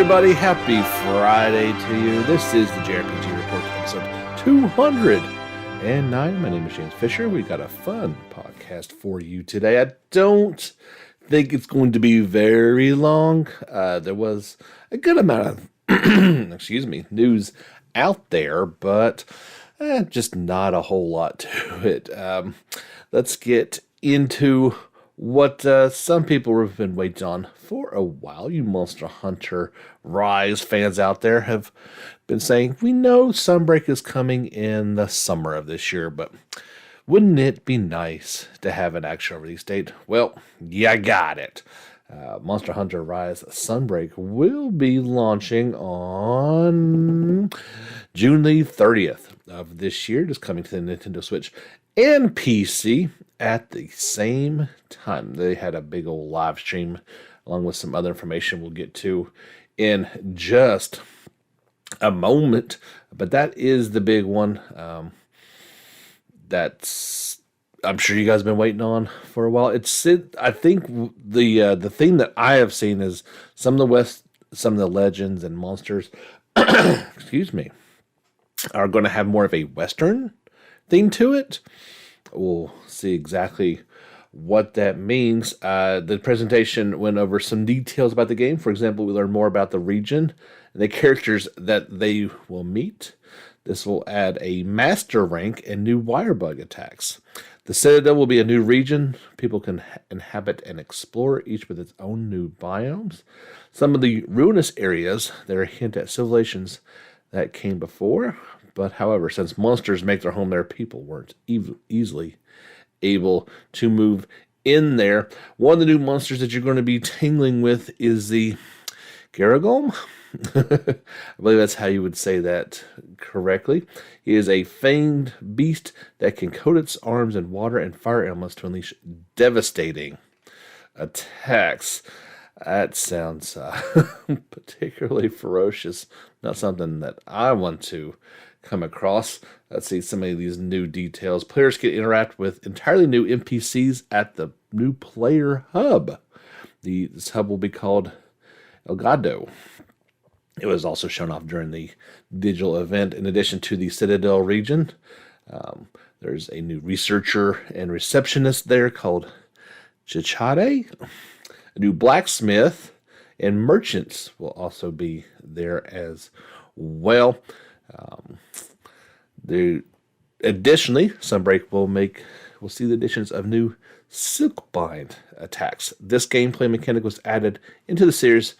everybody. Happy Friday to you. This is the JRPG Report, episode 209. My name is James Fisher. We got a fun podcast for you today. I don't think it's going to be very long. There was a good amount of news out there, but just not a whole lot to it. Let's get into what some people have been waiting on for a while. You Monster Hunter Rise fans out there have been saying, we know Sunbreak is coming in the summer of this year, but wouldn't it be nice to have an actual release date? Well, you got it. Monster Hunter Rise Sunbreak will be launching on June the 30th of this year, just coming to the Nintendo Switch and PC at the same time. They had a big old live stream along with some other information we'll get to in just a moment, but that is the big one that's I'm sure you guys have been waiting on for a while. I think the thing that I have seen is some of the legends and monsters excuse me, are going to have more of a Western theme to it. We'll see exactly what that means. The presentation went over some details about the game. For example, we learned more about the region and the characters that they will meet. This will add a master rank and new wirebug attacks. The Citadel will be a new region people can inhabit and explore, each with its own new biomes. Some of the ruinous areas that are a hint at civilizations that came before. But however, since monsters make their home there, people weren't easily able to move in there. One of the new monsters that you're going to be tingling with is the Garagolm. I believe that's how you would say that correctly. He is a fanged beast that can coat its arms in water and fire elements to unleash devastating attacks. That sounds particularly ferocious. Not something that I want to come across. Let's see some of these new details. Players can interact with entirely new NPCs at the new player hub. This hub will be called Elgado. It was also shown off during the digital event. In addition to the Citadel region, there's a new researcher and receptionist there called Chichade. A new blacksmith and merchants will also be there as well. Additionally, Sunbreak will see the additions of new Silkbind attacks. This gameplay mechanic was added into the series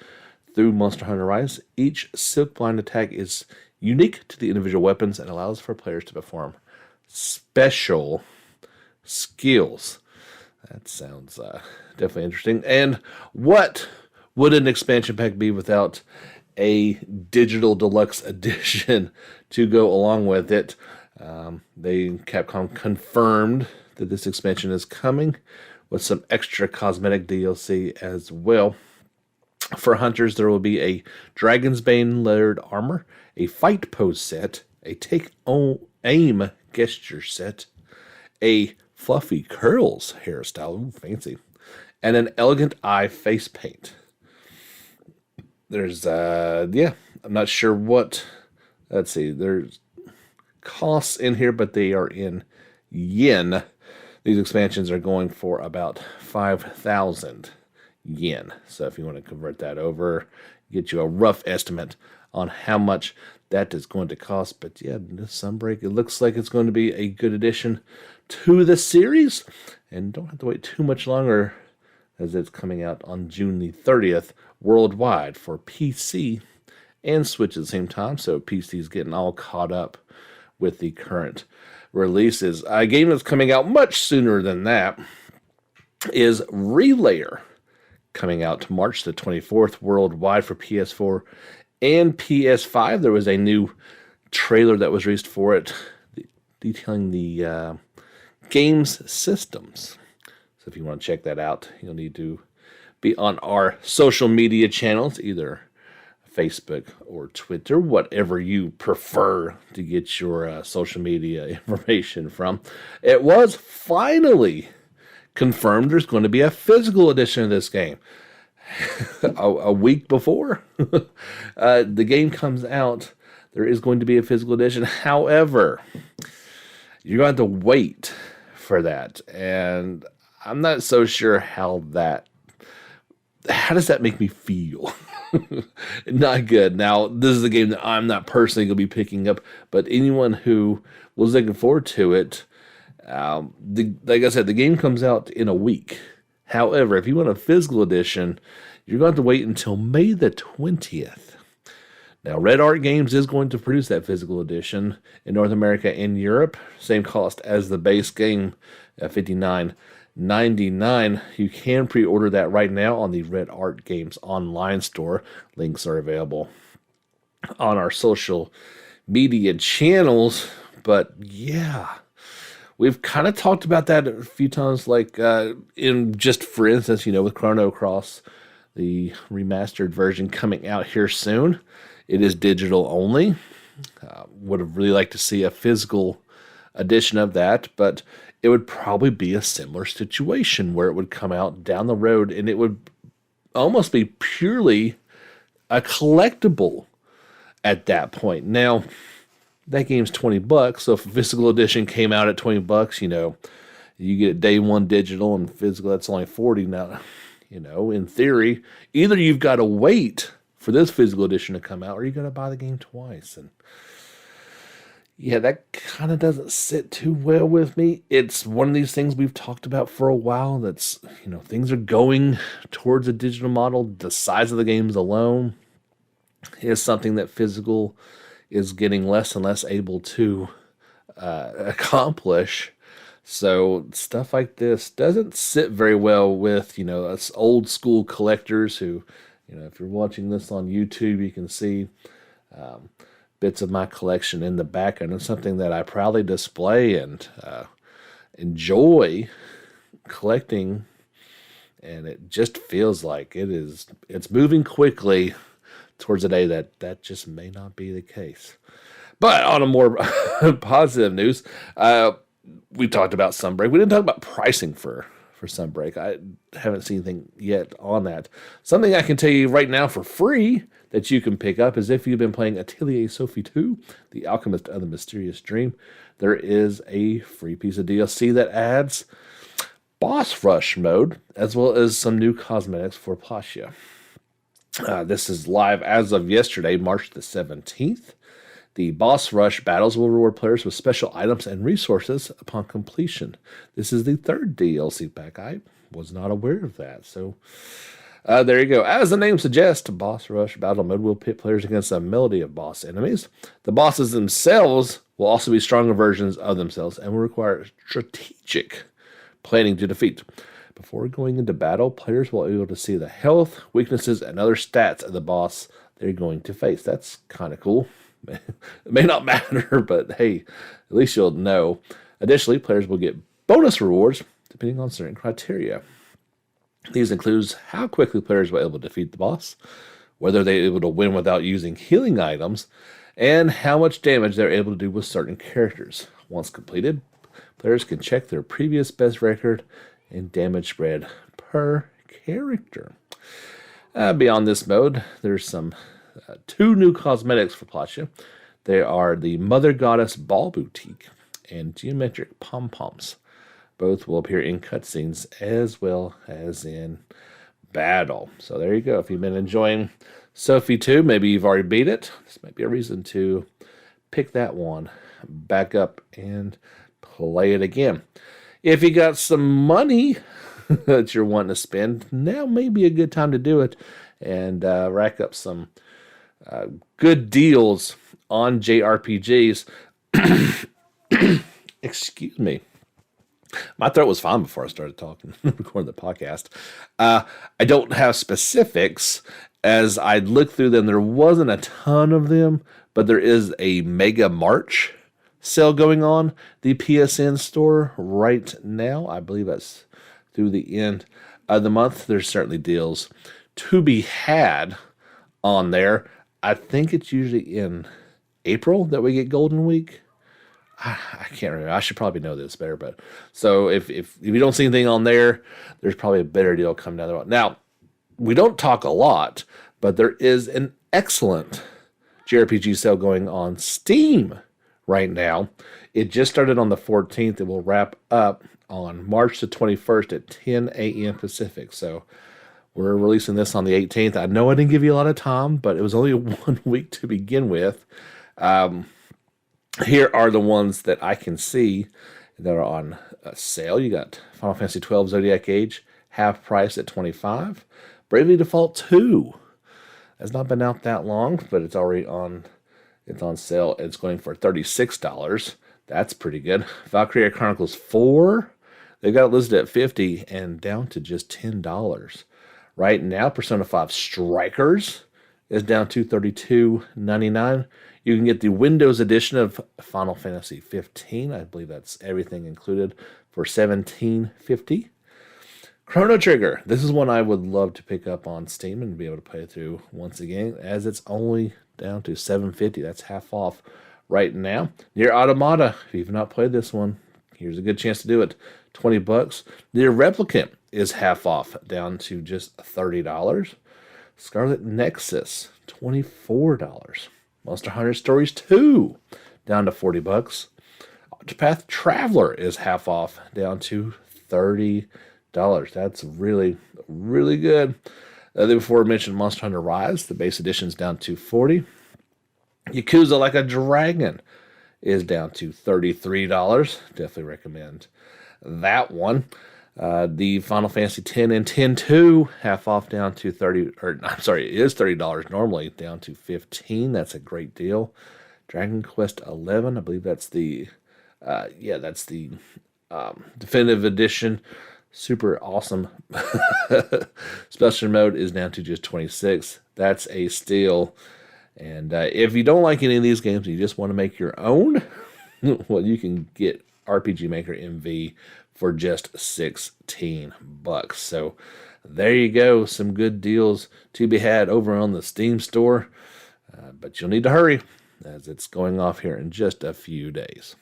through Monster Hunter Rise. Each Silkbind attack is unique to the individual weapons and allows for players to perform special skills. That sounds definitely interesting. And what would an expansion pack be without a digital deluxe edition to go along with it? Capcom confirmed that this expansion is coming with some extra cosmetic DLC as well. For hunters, there will be a Dragon's Bane layered armor, a fight pose set, a aim gesture set, a fluffy curls hairstyle, ooh, fancy, and an elegant eye face paint. There's, I'm not sure what, let's see, there's costs in here, but they are in yen. These expansions are going for about 5,000 yen. So if you want to convert that over, get you a rough estimate on how much that is going to cost. But yeah, this Sunbreak, it looks like it's going to be a good addition to the series. And don't have to wait too much longer, as it's coming out on June the 30th worldwide for PC and Switch at the same time. So PC is getting all caught up with the current releases. A game that's coming out much sooner than that is Relayer, coming out March the 24th worldwide for PS4 and PS5. There was a new trailer that was released for it detailing the game's systems. So if you want to check that out, you'll need to be on our social media channels, either Facebook or Twitter, whatever you prefer to get your social media information from. It was finally confirmed there's going to be a physical edition of this game. a week before the game comes out, there is going to be a physical edition. However, you're going to have to wait for that. And I'm not so sure how does that make me feel? Not good. Now, this is a game that I'm not personally going to be picking up, but anyone who was looking forward to it, like I said, the game comes out in a week. However, if you want a physical edition, you're going to have to wait until May the 20th. Now, Red Art Games is going to produce that physical edition in North America and Europe. Same cost as the base game at $59.99. You can pre-order that right now on the Red Art Games online store. Links are available on our social media channels. But yeah, we've kind of talked about that a few times, like in just for instance, with Chrono Cross, the remastered version coming out here soon. It is digital only. Would have really liked to see a physical edition of that, but it would probably be a similar situation where it would come out down the road and it would almost be purely a collectible at that point. Now, that game's $20, so if a physical edition came out at $20, you get day one digital and physical, that's only $40 now. In theory, either you've got to wait for this physical edition to come out, or you got to buy the game twice. And yeah, that kind of doesn't sit too well with me. It's one of these things we've talked about for a while. That's, things are going towards a digital model. The size of the games alone is something that physical is getting less and less able to accomplish. So stuff like this doesn't sit very well with, us old school collectors who, if you're watching this on YouTube, you can see bits of my collection in the background. It's something that I proudly display and enjoy collecting. And it just feels like it's moving quickly towards a day that just may not be the case. But on a more positive news, we talked about Sunbreak. We didn't talk about pricing for Sunbreak. I haven't seen anything yet on that. Something I can tell you right now for free that you can pick up is if you've been playing Atelier Sophie 2, The Alchemist of the Mysterious Dream, there is a free piece of DLC that adds boss rush mode, as well as some new cosmetics for Placia. This is live as of yesterday, March the 17th. The boss rush battles will reward players with special items and resources upon completion. This is the third DLC pack. I was not aware of that. So there you go. As the name suggests, boss rush battle mode will pit players against a melody of boss enemies. The bosses themselves will also be stronger versions of themselves and will require strategic planning to defeat. Before going into battle, players will be able to see the health, weaknesses, and other stats of the boss they're going to face. That's kind of cool. It may not matter, but hey, at least you'll know. Additionally, players will get bonus rewards depending on certain criteria. These include how quickly players were able to defeat the boss, whether they're able to win without using healing items, and how much damage they're able to do with certain characters. Once completed, players can check their previous best record and damage spread per character. Beyond this mode, there's some two new cosmetics for Placia. They are the Mother Goddess Ball Boutique and Geometric Pom-Poms. Both will appear in cutscenes as well as in battle. So there you go. If you've been enjoying Sophie 2, maybe you've already beat it, this might be a reason to pick that one back up and play it again. If you got some money that you're wanting to spend, now may be a good time to do it and rack up some good deals on JRPGs. Excuse me. My throat was fine before I started talking, recording the podcast. I don't have specifics. As I looked through them, there wasn't a ton of them, but there is a Mega March sale going on the PSN store right now. I believe that's through the end of the month. There's certainly deals to be had on there. I think it's usually in April that we get Golden Week. I can't remember. I should probably know this better, but so if you don't see anything on there, there's probably a better deal coming down the road. Now, we don't talk a lot, but there is an excellent JRPG sale going on Steam right now. It just started on the 14th. It will wrap up on March the 21st at 10 a.m. Pacific. So we're releasing this on the 18th. I know I didn't give you a lot of time, but it was only 1 week to begin with. Here are the ones that I can see that are on sale. You got Final Fantasy 12 Zodiac Age, half price at $25. Bravely Default 2 has not been out that long, but it's already on. It's on sale. It's going for $36. That's pretty good. Valkyria Chronicles 4, they got it listed at $50 and down to just $10. Right now, Persona 5 Strikers is down to $32.99. You can get the Windows edition of Final Fantasy 15. I believe that's everything included for $17.50. Chrono Trigger. This is one I would love to pick up on Steam and be able to play through once again, as it's only down to $7.50. That's half off right now. Nier Automata. If you've not played this one, here's a good chance to do it. $20. Nier Replicant is half off, down to just $30. Scarlet Nexus, $24. Monster Hunter Stories 2, down to $40. Octopath Traveler is half off, down to $30. That's really, really good. The before mentioned Monster Hunter Rise, the base edition is down to $40. Yakuza Like a Dragon is down to $33. Definitely recommend that one. The Final Fantasy X and X-2 half off, down to it is $30 normally, down to $15. That's a great deal. Dragon Quest 11, I believe that's the definitive edition. Super awesome. Special mode is down to just $26. That's a steal. And if you don't like any of these games, you just want to make your own, well, you can get RPG Maker MV for just $16. So there you go. Some good deals to be had over on the Steam store. But you'll need to hurry, as it's going off here in just a few days.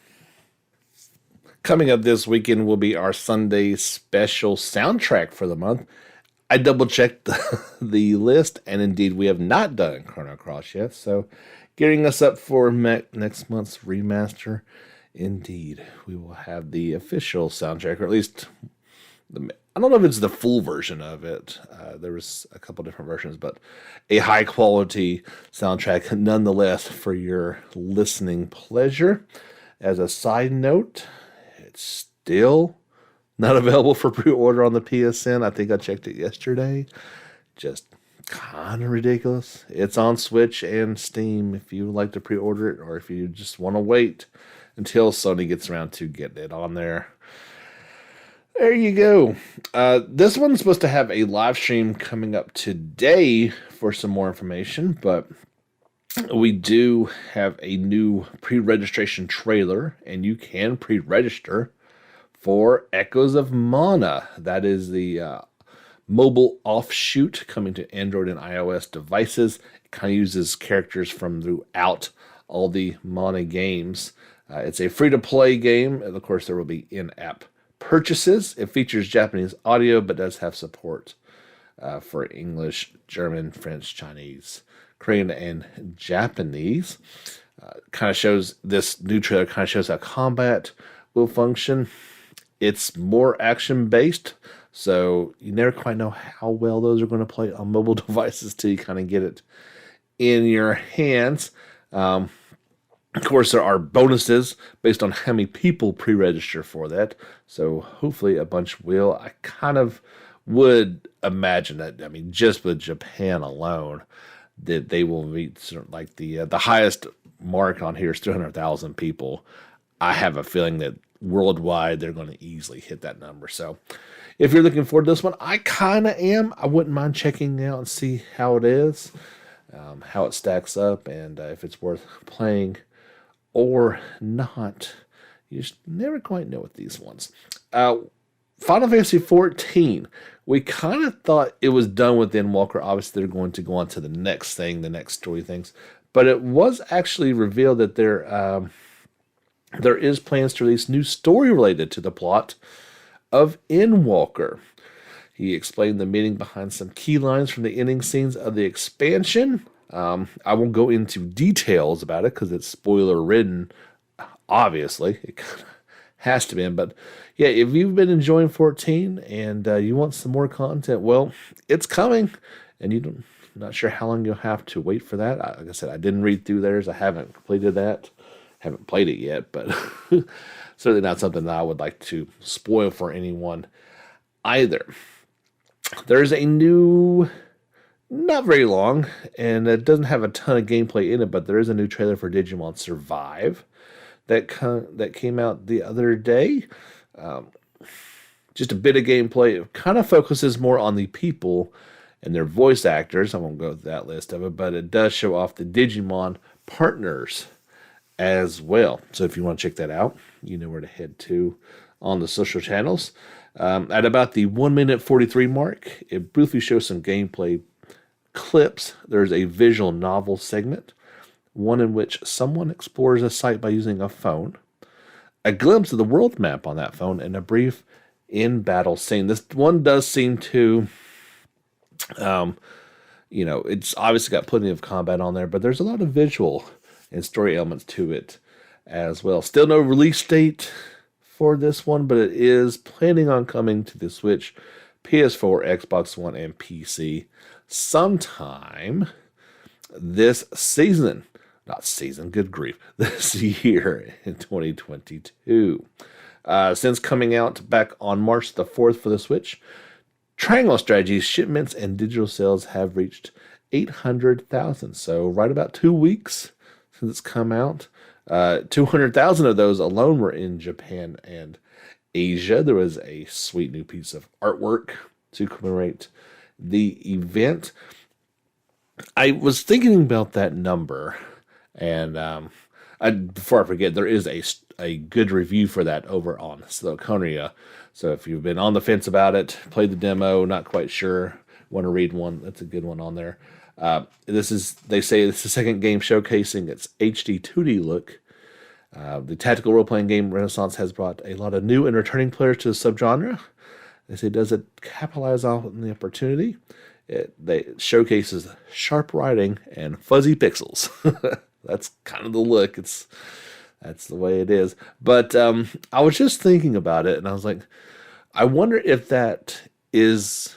Coming up this weekend will be our Sunday special soundtrack for the month. I double-checked the list, and indeed we have not done Chrono Cross yet, so gearing us up for next month's remaster. Indeed, we will have the official soundtrack, or at least, I don't know if it's the full version of it. There was a couple different versions, but a high-quality soundtrack nonetheless for your listening pleasure. As a side note, it's still not available for pre-order on the PSN. I think I checked it yesterday. Just kind of ridiculous. It's on Switch and Steam if you would like to pre-order it, or if you just want to wait until Sony gets around to getting it on there. There you go. This one's supposed to have a live stream coming up today for some more information, but we do have a new pre-registration trailer, and you can pre-register for Echoes of Mana. That is the mobile offshoot coming to Android and iOS devices. It kind of uses characters from throughout all the Mana games. It's a free-to-play game, and of course there will be in-app purchases. It features Japanese audio, but does have support for English, German, French, Chinese, Korean, and Japanese. This new trailer kind of shows how combat will function. It's more action-based, so you never quite know how well those are going to play on mobile devices till you kind of get it in your hands. Of course, there are bonuses based on how many people pre-register for that, so hopefully a bunch will. I kind of would imagine that, just with Japan alone, that they will meet sort of like the highest mark on here is 300,000 people. I have a feeling that worldwide they're going to easily hit that number. So if you're looking forward to this one, I kind of am. I wouldn't mind checking out and see how it is, how it stacks up, and if it's worth playing or not. You just never quite know with these ones. Final Fantasy XIV. We kind of thought it was done with Endwalker. Obviously, they're going to go on to the next thing, the next story things. But it was actually revealed that there is plans to release new story related to the plot of Endwalker. He explained the meaning behind some key lines from the ending scenes of the expansion. I won't go into details about it because it's spoiler ridden. Obviously, it kind of has to be. But yeah, if you've been enjoying 14 and you want some more content, well, it's coming, and you don't. Not sure how long you'll have to wait for that. Like I said, I didn't read through theirs. I haven't completed that. Haven't played it yet, but certainly not something that I would like to spoil for anyone either. There's a new, not very long, and it doesn't have a ton of gameplay in it, but there is a new trailer for Digimon Survive that came out the other day. Just a bit of gameplay. It kind of focuses more on the people and their voice actors. I won't go through that list of it, but it does show off the Digimon partners as well. So if you want to check that out, you know where to head to on the social channels. At about the 1 minute 43 mark, it briefly shows some gameplay clips. There's a visual novel segment, one in which someone explores a site by using a phone, a glimpse of the world map on that phone, and a brief in-battle scene. This one does seem to, it's obviously got plenty of combat on there, but there's a lot of visual and story elements to it as well. Still no release date for this one, but it is planning on coming to the Switch, PS4, Xbox One, and PC sometime this season. Not season, good grief. This year in 2022. Since coming out back on March the 4th for the Switch, Triangle Strategies shipments and digital sales have reached 800,000. So right about 2 weeks since it's come out. 200,000 of those alone were in Japan and Asia. There was a sweet new piece of artwork to commemorate the event. I was thinking about that number, and before I forget, there is a good review for that over on Sloconia. So if you've been on the fence about it, played the demo, not quite sure, want to read one, that's a good one on there. They say this is the second game showcasing its HD 2D look. The tactical role-playing game renaissance has brought a lot of new and returning players to the subgenre. They say, does it capitalize on the opportunity? It showcases sharp writing and fuzzy pixels. That's kind of the look. That's the way it is. But I was just thinking about it, and I was like, I wonder if that is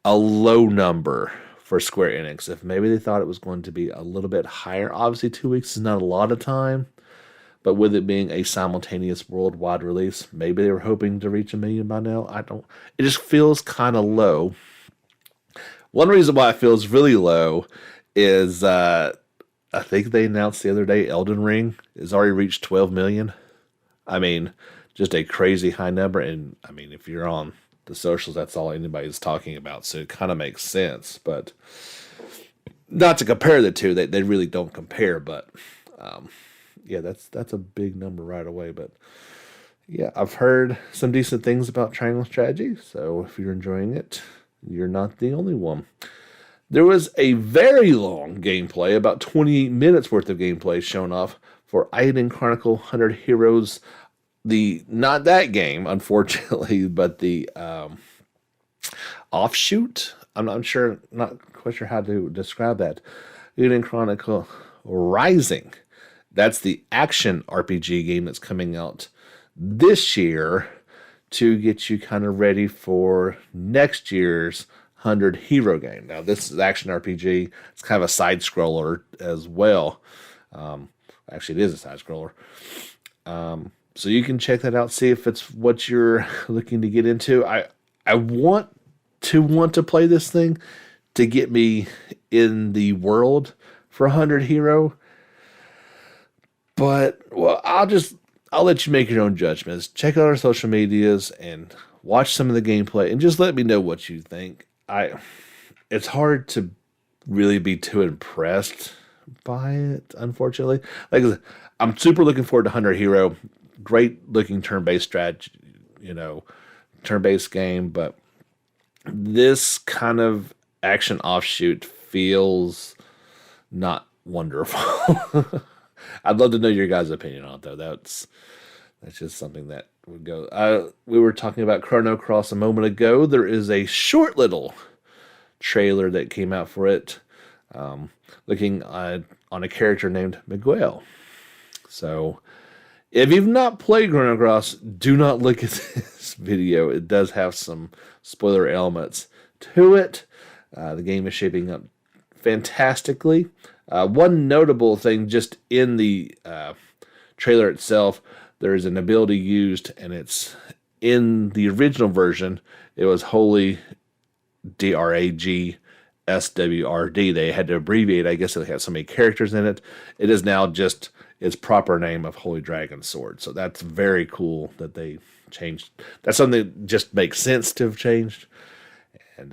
a low number for Square Enix. If maybe they thought it was going to be a little bit higher. Obviously, 2 weeks is not a lot of time, but with it being a simultaneous worldwide release, maybe they were hoping to reach 1 million by now. It just feels kind of low. One reason why it feels really low is I think they announced the other day Elden Ring has already reached 12 million. I mean, just a crazy high number. And I mean, if you're on the socials, that's all anybody's talking about. So it kind of makes sense. But not to compare the two, they really don't compare. But yeah, that's a big number right away. But yeah, I've heard some decent things about Triangle Strategy. So if you're enjoying it, you're not the only one. There was a very long gameplay, about 20 minutes worth of gameplay shown off for Aiden Chronicle 100 Heroes. Not that game, unfortunately, but the offshoot. I'm not quite sure how to describe that. Aiden Chronicle Rising. That's the action RPG game that's coming out this year to get you kind of ready for next year's 100 Hero game. Now, this is action RPG. It's kind of a side scroller as well. Actually, it is a side scroller. So you can check that out, see if it's what you're looking to get into. I want to play this thing to get me in the world for 100 Hero. But, well, I'll let you make your own judgments. Check out our social medias and watch some of the gameplay and just let me know what you think. It's hard to really be too impressed by it, unfortunately. Like, I'm super looking forward to 100 Hero. Great looking turn-based strategy, turn-based game, but this kind of action offshoot feels not wonderful. I'd love to know your guys' opinion on it, though. That's just something that would go. We were talking about Chrono Cross a moment ago. There is a short little trailer that came out for it, looking on a character named Miguel. So, if you've not played Chrono Cross, do not look at this video. It does have some spoiler elements to it. The game is shaping up fantastically. One notable thing just in the trailer itself, there's an ability used, and it's in the original version, it was Holy DRAG SWRD. They had to abbreviate, I guess they had so many characters in it. It is now just its proper name of Holy Dragon Sword. So that's very cool that they changed. That's something that just makes sense to have changed. And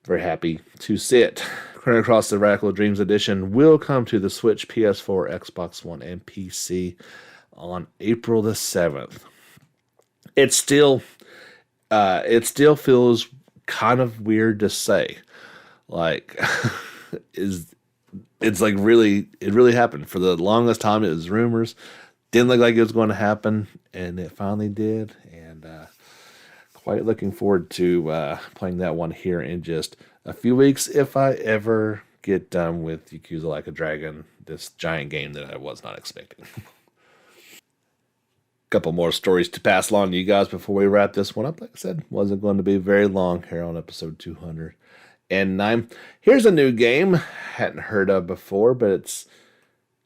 very happy to see it. Chrono Cross the Radical Dreams Edition will come to the Switch, PS4, Xbox One, and PC on April the 7th. It still feels kind of weird to say. Like, it's like it really happened. For the longest time, it was rumors. Didn't look like it was going to happen, and it finally did. And quite looking forward to playing that one here in just a few weeks, if I ever get done with Yakuza Like a Dragon, this giant game that I was not expecting. Couple more stories to pass along to you guys before we wrap this one up. Like I said, wasn't going to be very long here on episode 209. Here's a new game, hadn't heard of before, but it's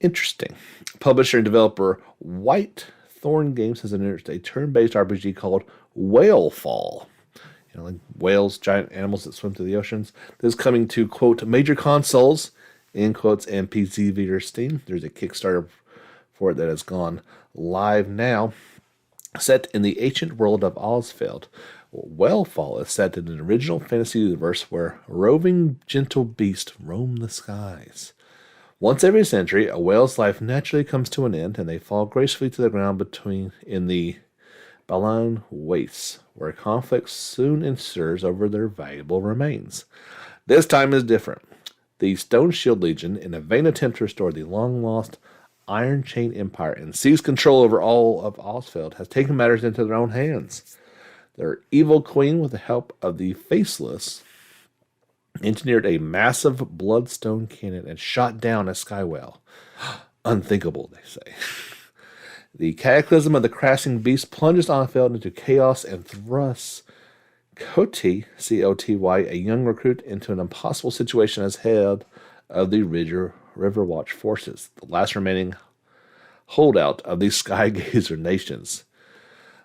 interesting. Publisher and developer White Thorn Games has announced a turn-based RPG called Whale Fall. You know, like whales, giant animals that swim through the oceans. This is coming to, quote, major consoles, in quotes, and PC Vita Steam. There's a Kickstarter for it that has gone live now. Set in the ancient world of Ozfeld, Whalefall is set in an original fantasy universe where roving gentle beasts roam the skies. Once every century, a whale's life naturally comes to an end, and they fall gracefully to the ground in the Balan Wastes, where conflict soon ensues over their valuable remains. This time is different. The Stone Shield Legion, in a vain attempt to restore the long-lost Iron Chain Empire and seize control over all of Ozfeld, has taken matters into their own hands. Their evil queen, with the help of the Faceless, engineered a massive bloodstone cannon and shot down a sky whale. Unthinkable, they say. The cataclysm of the crashing beast plunges Ozfeld into chaos and thrusts Coty, C-O-T-Y, a young recruit, into an impossible situation as head of the Riverwatch forces, the last remaining holdout of the Skygazer nations.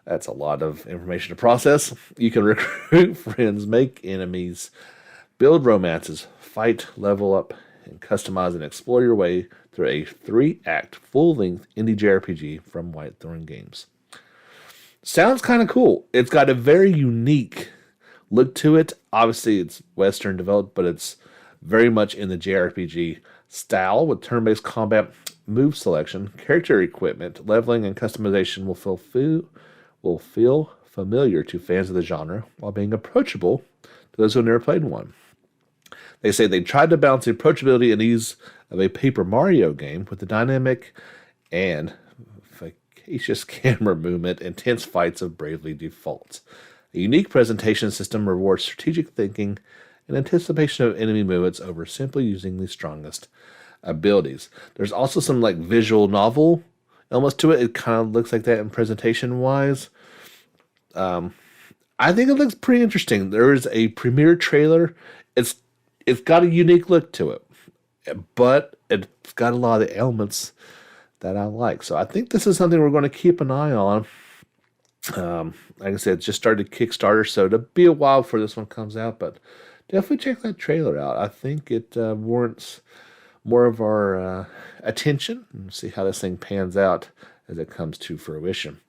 That's a lot of information to process. You can recruit friends, make enemies, build romances, fight, level up, and customize and explore your way through a 3-act, full-length indie JRPG from Whitethorn Games. Sounds kind of cool. It's got a very unique look to it. Obviously, it's Western developed, but it's very much in the JRPG style with turn-based combat, move selection, character equipment, leveling, and customization will feel familiar to fans of the genre while being approachable to those who have never played one. They say they tried to balance the approachability and ease of a Paper Mario game with the dynamic and vivacious camera movement, intense fights of Bravely Default. A unique presentation system rewards strategic thinking and anticipation of enemy movements over simply using the strongest abilities. There's also some like visual novel elements to it. It kind of looks like that in presentation wise. I think it looks pretty interesting. There is a premiere trailer. It's got a unique look to it, but it's got a lot of the elements that I like. So I think this is something we're going to keep an eye on. Like I said, it's just started Kickstarter, so it'll be a while before this one comes out, but definitely check that trailer out. I think it warrants more of our attention and see how this thing pans out as it comes to fruition.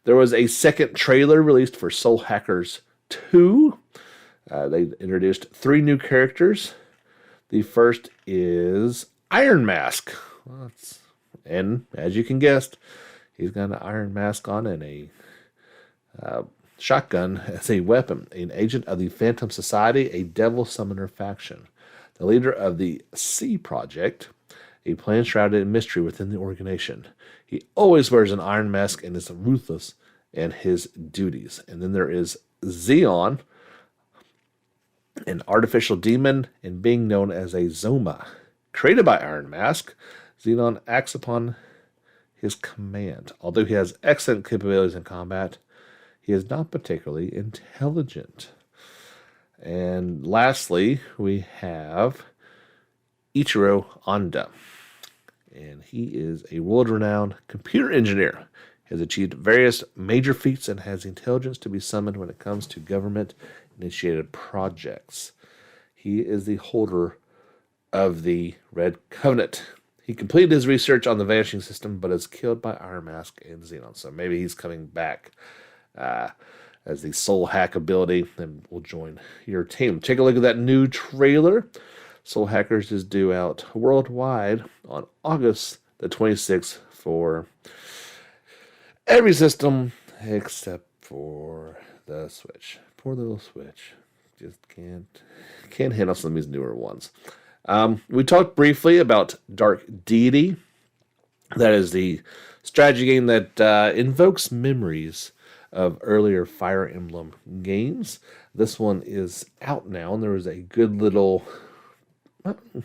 There was a second trailer released for Soul Hackers 2. They introduced 3 new characters. The first is Iron Mask. And as you can guess, he's got an iron mask on and a shotgun as a weapon. An agent of the Phantom Society, a devil summoner faction. The leader of the C Project, a plan shrouded in mystery within the organization. He always wears an iron mask and is ruthless and his duties. And then there is Xeon, an artificial demon and being known as a Zoma. Created by Iron Mask, Xenon acts upon his command. Although he has excellent capabilities in combat, he is not particularly intelligent. And lastly, we have Ichiro Honda. And he is a world-renowned computer engineer. He has achieved various major feats and has intelligence to be summoned when it comes to government-initiated projects. He is the holder of the Red Covenant. He completed his research on the vanishing system, but is killed by Iron Mask and Xenon. So maybe he's coming back as the soul hack ability and will join your team. Take a look at that new trailer. Soul Hackers is due out worldwide on August the 26th for every system except for the Switch. Poor little Switch. Just can't handle some of these newer ones. We talked briefly about Dark Deity. That is the strategy game that invokes memories of earlier Fire Emblem games. This one is out now, and there was a good little, I don't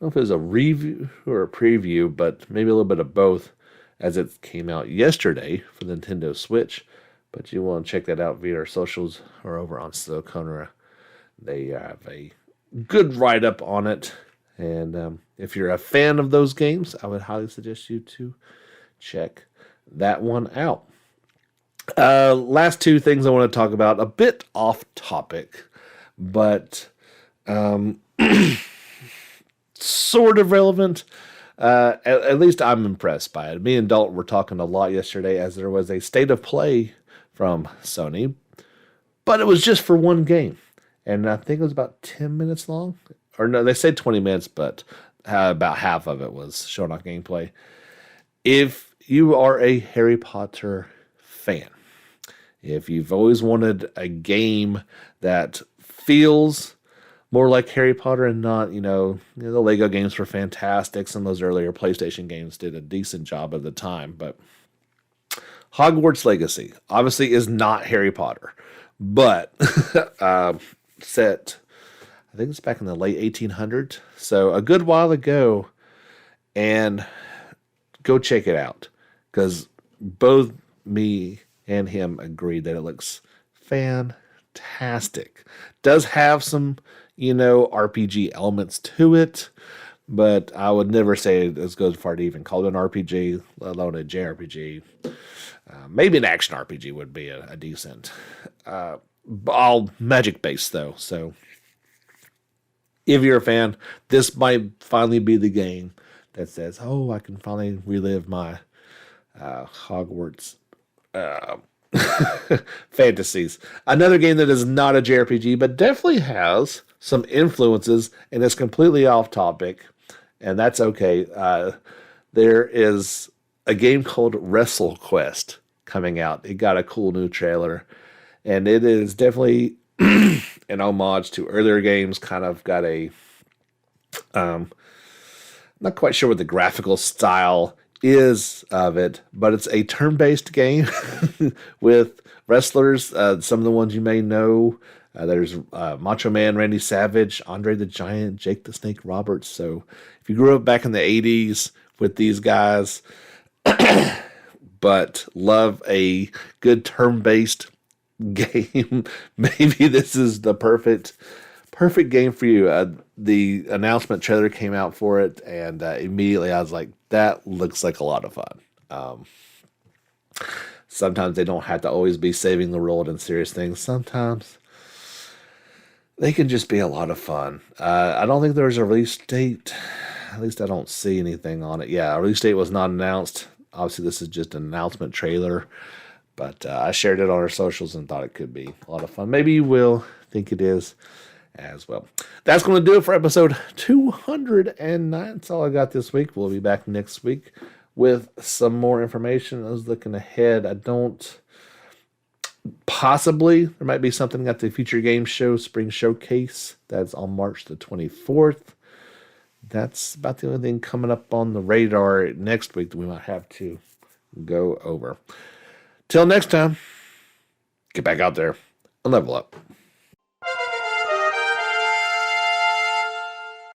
know if it was a review or a preview, but maybe a little bit of both, as it came out yesterday for the Nintendo Switch. But you want to check that out via our socials or over on Silicona. They have a good write-up on it. And if you're a fan of those games, I would highly suggest you to check that one out. Last two things I want to talk about, a bit off topic, but sort of relevant. At least I'm impressed by it. Me and Dalton were talking a lot yesterday as there was a state of play from Sony, but it was just for one game. And I think it was about 10 minutes long. Or no, they said 20 minutes, but about half of it was showing off gameplay. If you are a Harry Potter fan, if you've always wanted a game that feels more like Harry Potter and not, the Lego games were fantastic. Some of those earlier PlayStation games did a decent job at the time, but Hogwarts Legacy obviously is not Harry Potter, but set, I think it's back in the late 1800s, so a good while ago, and go check it out, because both me and him agreed that it looks fantastic. Does have some, RPG elements to it, but I would never say it goes far to even call it an RPG, let alone a JRPG. Maybe an action RPG would be a decent, all magic based though. So if you're a fan, this might finally be the game that says, "Oh, I can finally relive my Hogwarts fantasies." Another game that is not a JRPG, but definitely has some influences and is completely off topic, and that's okay. There is a game called Wrestle Quest coming out. It got a cool new trailer, and it is definitely an homage to earlier games. Kind of got a, not quite sure what the graphical style is of it, but it's a turn-based game with wrestlers. Some of the ones you may know. There's Macho Man, Randy Savage, Andre the Giant, Jake the Snake Roberts. So if you grew up back in the 80s with these guys, but love a good turn-based game, maybe this is the perfect game for you. The announcement trailer came out for it, and immediately I was like, that looks like a lot of fun. Sometimes they don't have to always be saving the world and serious things. Sometimes they can just be a lot of fun. I don't think there's a release date. At least I don't see anything on it. Yeah, a release date was not announced. Obviously, this is just an announcement trailer. But I shared it on our socials and thought it could be a lot of fun. Maybe you will think it is as well. That's going to do it for episode 209. That's all I got this week. We'll be back next week with some more information. I was looking ahead. Possibly there might be something at the Future Game Show Spring Showcase. That's on March the 24th. That's about the only thing coming up on the radar next week that we might have to go over. Till next time, get back out there and level up.